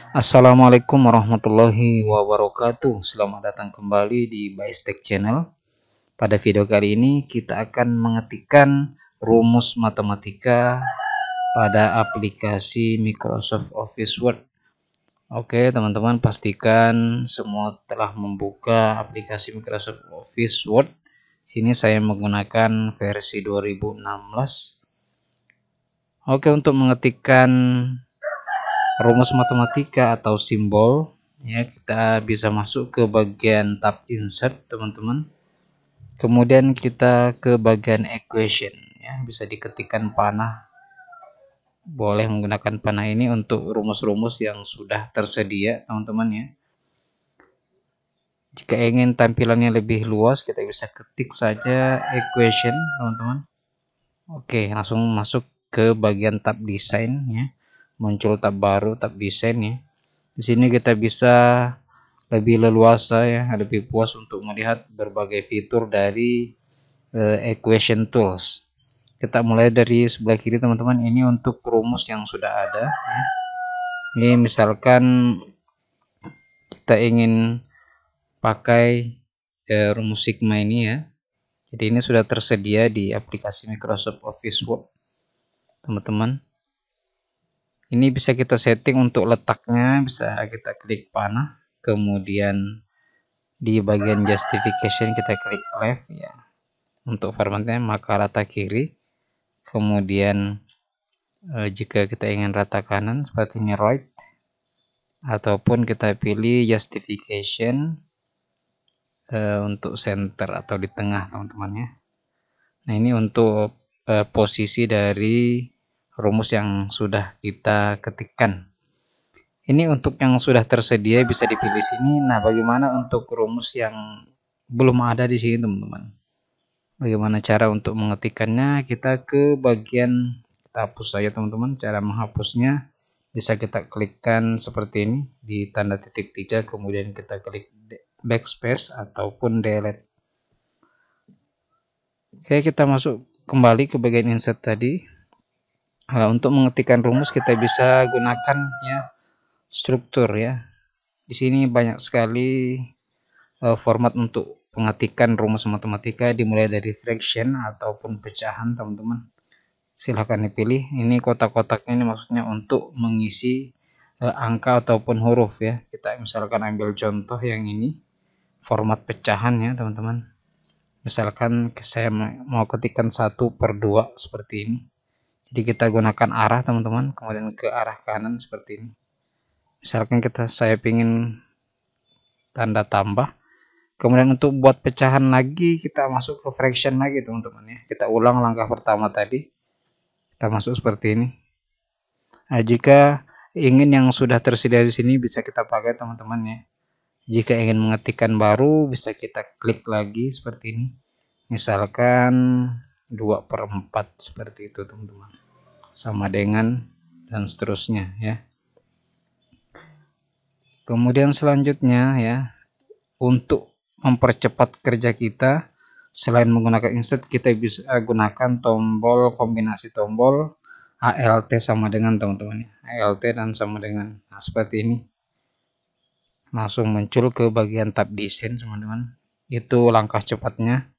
Assalamualaikum warahmatullahi wabarakatuh. Selamat datang kembali di Baistek Channel. Pada video kali ini kita akan mengetikkan rumus matematika pada aplikasi Microsoft Office Word. Oke, teman-teman, pastikan semua telah membuka aplikasi Microsoft Office Word. Sini saya menggunakan versi 2016. Oke, untuk mengetikkan rumus matematika atau simbol, ya, kita bisa masuk ke bagian tab insert, teman-teman. Kemudian kita ke bagian equation, ya, bisa diketikkan panah. Boleh menggunakan panah ini untuk rumus-rumus yang sudah tersedia, teman-teman, ya. Jika ingin tampilannya lebih luas, kita bisa ketik saja equation, teman-teman. Oke, langsung masuk ke bagian tab desain, ya. Muncul tab baru, tab desain, ya. Di sini kita bisa lebih leluasa, ya, lebih puas untuk melihat berbagai fitur dari equation tools. Kita mulai dari sebelah kiri, teman-teman. Ini untuk rumus yang sudah ada, ya. Ini misalkan kita ingin pakai rumus sigma ini, ya. Jadi ini sudah tersedia di aplikasi Microsoft Office Word, teman-teman. Ini bisa kita setting untuk letaknya, bisa kita klik panah, kemudian di bagian justification kita klik left, ya. Untuk formatnya maka rata kiri. Kemudian jika kita ingin rata kanan seperti ini right, ataupun kita pilih justification untuk center atau di tengah, teman-teman, ya. Nah, ini untuk posisi dari rumus yang sudah kita ketikkan. Ini untuk yang sudah tersedia bisa dipilih sini. Nah, bagaimana untuk rumus yang belum ada di sini, teman-teman? Bagaimana cara untuk mengetikkannya? Kita ke bagian, kita hapus saja, teman-teman. Cara menghapusnya bisa kita klikkan seperti ini di tanda titik 3, kemudian kita klik backspace ataupun delete. Oke, kita masuk kembali ke bagian insert tadi. Untuk mengetikkan rumus kita bisa gunakan, ya, struktur, ya. Di sini banyak sekali format untuk pengetikan rumus matematika, dimulai dari fraction ataupun pecahan, teman-teman. Silahkan dipilih. Ini kotak-kotaknya ini maksudnya untuk mengisi angka ataupun huruf, ya. Kita misalkan ambil contoh yang ini, format pecahan, ya, teman-teman. Misalkan saya mau ketikkan 1/2 seperti ini. Jadi kita gunakan arah, teman-teman, kemudian ke arah kanan seperti ini. Misalkan saya ingin tanda tambah. Kemudian untuk buat pecahan lagi kita masuk ke fraction lagi, teman-teman, ya. Kita ulang langkah pertama tadi. Kita masuk seperti ini. Nah, jika ingin yang sudah tersedia di sini bisa kita pakai, teman-teman, ya. Jika ingin mengetikkan baru bisa kita klik lagi seperti ini. Misalkan 2/4 seperti itu, teman-teman. Sama dengan dan seterusnya, ya. Kemudian selanjutnya, ya, untuk mempercepat kerja kita, selain menggunakan insert, kita bisa gunakan tombol, kombinasi tombol ALT sama dengan, teman-teman, ALT dan sama dengan. Nah, seperti ini. Langsung muncul ke bagian tab desain, teman-teman. Itu langkah cepatnya.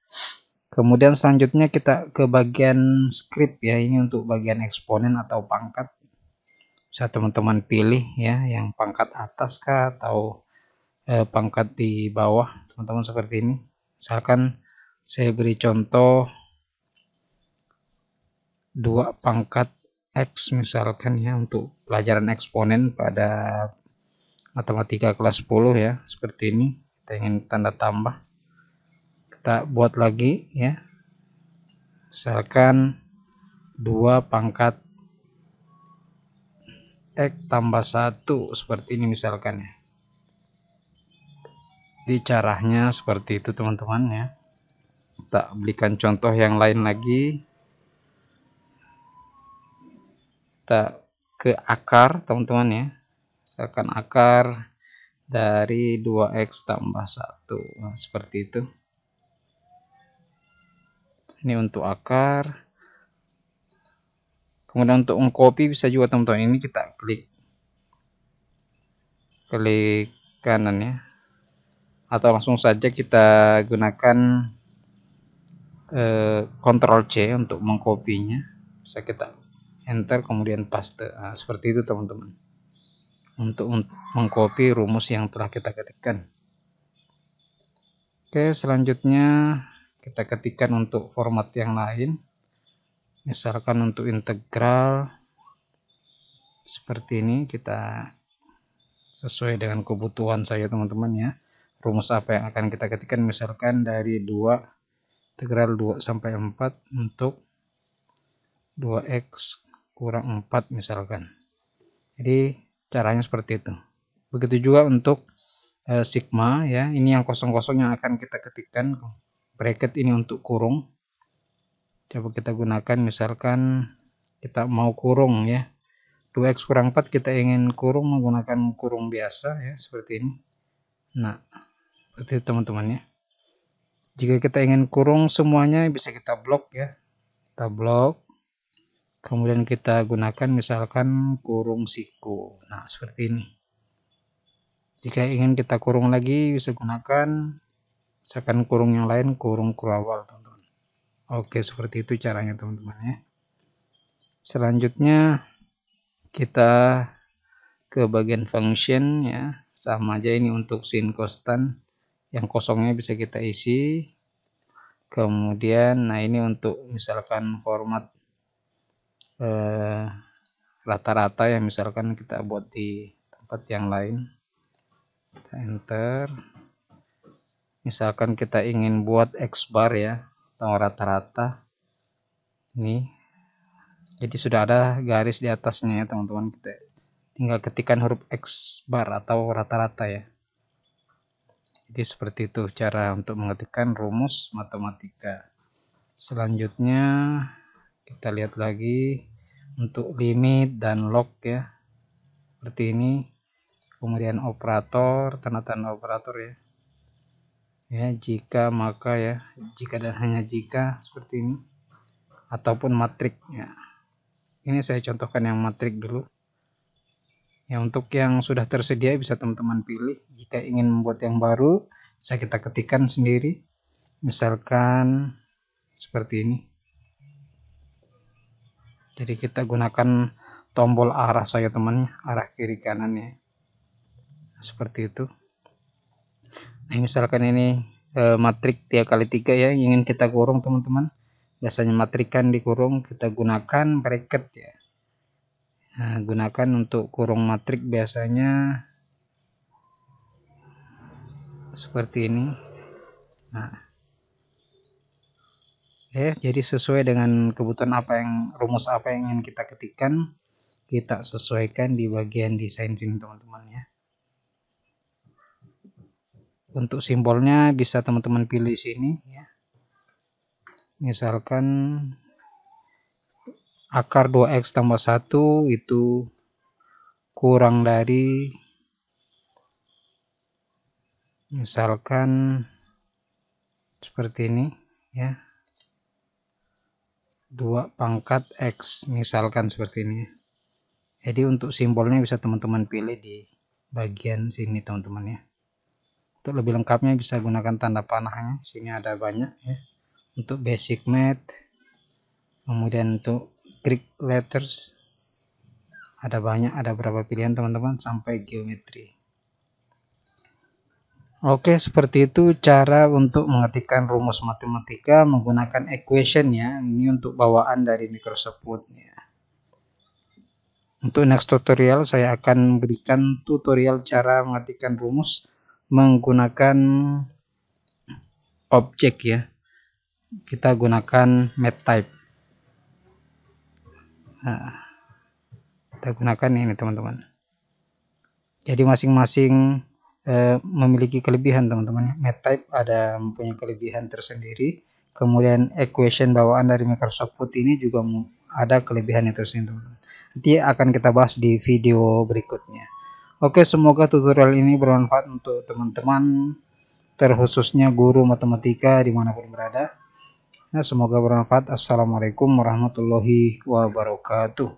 Kemudian selanjutnya kita ke bagian script, ya. Ini untuk bagian eksponen atau pangkat. Bisa teman-teman pilih, ya, yang pangkat atas kah atau pangkat di bawah, teman-teman, seperti ini. Misalkan saya beri contoh 2/X misalkan, ya, untuk pelajaran eksponen pada matematika kelas 10, ya, seperti ini. Kita ingin tanda tambah, kita buat lagi, ya. Misalkan 2/X tambah 1 seperti ini misalkan, ya. Di caranya seperti itu, teman-teman, ya. Kita berikan contoh yang lain lagi. Kita ke akar, teman-teman, ya. Misalkan akar dari 2x tambah 1. Nah, seperti itu. Ini untuk akar. Kemudian untuk mengcopy bisa juga, teman-teman. Ini kita klik klik kanan ya, atau langsung saja kita gunakan Ctrl C untuk mengkopinya. Bisa kita enter kemudian paste. Nah, seperti itu teman-teman, untuk mengcopy rumus yang telah kita ketikkan. Oke, selanjutnya kita ketikkan untuk format yang lain. Misalkan untuk integral seperti ini, kita sesuai dengan kebutuhan saya teman-teman ya. Rumus apa yang akan kita ketikkan, misalkan dari 2 integral 2 sampai 4 untuk 2x kurang 4 misalkan. Jadi caranya seperti itu. Begitu juga untuk sigma ya, ini yang kosong-kosong yang akan kita ketikkan. Bracket ini untuk kurung. Coba kita gunakan, misalkan kita mau kurung ya, 2x kurang 4 kita ingin kurung menggunakan kurung biasa ya, seperti ini. Nah, seperti itu teman-teman ya. Jika kita ingin kurung semuanya bisa kita blok ya. Kita blok. Kemudian kita gunakan misalkan kurung siku. Nah, seperti ini. Jika ingin kita kurung lagi bisa gunakan misalkan kurung yang lain, kurung kurawal teman-teman. Oke, seperti itu caranya teman-teman ya. Selanjutnya kita ke bagian function ya. Sama aja ini untuk sin constant, yang kosongnya bisa kita isi. Kemudian nah ini untuk misalkan format rata-rata ya, misalkan kita buat di tempat yang lain. Kita enter. Misalkan kita ingin buat X bar ya, atau rata-rata. Ini. Jadi sudah ada garis di atasnya ya teman-teman. Kita tinggal ketikkan huruf X bar atau rata-rata ya. Jadi seperti itu cara untuk mengetikkan rumus matematika. Selanjutnya kita lihat lagi untuk limit dan log ya. Seperti ini. Kemudian operator, tanda-tanda operator ya. Ya, jika, maka ya, jika dan hanya jika, seperti ini. Ataupun matrik ya. Ini saya contohkan yang matrik dulu. Ya, untuk yang sudah tersedia bisa teman-teman pilih. Jika ingin membuat yang baru, bisa kita ketikkan sendiri. Misalkan seperti ini. Jadi kita gunakan tombol arah saya teman, arah kiri kanan ya. Seperti itu. Nah, misalkan ini matrik 3x3 ya, ingin kita kurung teman-teman. Biasanya matrik kan dikurung, kita gunakan bracket ya. Nah, gunakan untuk kurung matrik biasanya seperti ini. Nah, ya, jadi sesuai dengan kebutuhan rumus apa yang ingin kita ketikkan, kita sesuaikan di bagian desain sini teman-teman ya. Untuk simbolnya bisa teman-teman pilih sini ya. Misalkan akar 2x tambah 1 itu kurang dari, misalkan seperti ini ya, 2 pangkat x, misalkan seperti ini. Jadi untuk simbolnya bisa teman-teman pilih di bagian sini teman-teman ya. Untuk lebih lengkapnya bisa gunakan tanda panahnya. Sini ada banyak ya. Untuk basic math, kemudian untuk Greek letters ada banyak, ada berapa pilihan teman-teman, sampai geometri. Oke, seperti itu cara untuk mengetikkan rumus matematika menggunakan equation ya. Ini untuk bawaan dari Microsoft Word ya. Untuk next tutorial saya akan memberikan tutorial cara mengetikkan rumus menggunakan objek ya. Kita gunakan math type. Nah, kita gunakan ini teman-teman. Jadi masing-masing memiliki kelebihan teman-teman. Math type ada mempunyai kelebihan tersendiri. Kemudian equation bawaan dari Microsoft Word ini juga ada kelebihannya tersendiri teman-teman. Nanti akan kita bahas di video berikutnya. Oke, semoga tutorial ini bermanfaat untuk teman-teman, terkhususnya guru matematika dimanapun berada. Nah, semoga bermanfaat. Assalamualaikum warahmatullahi wabarakatuh.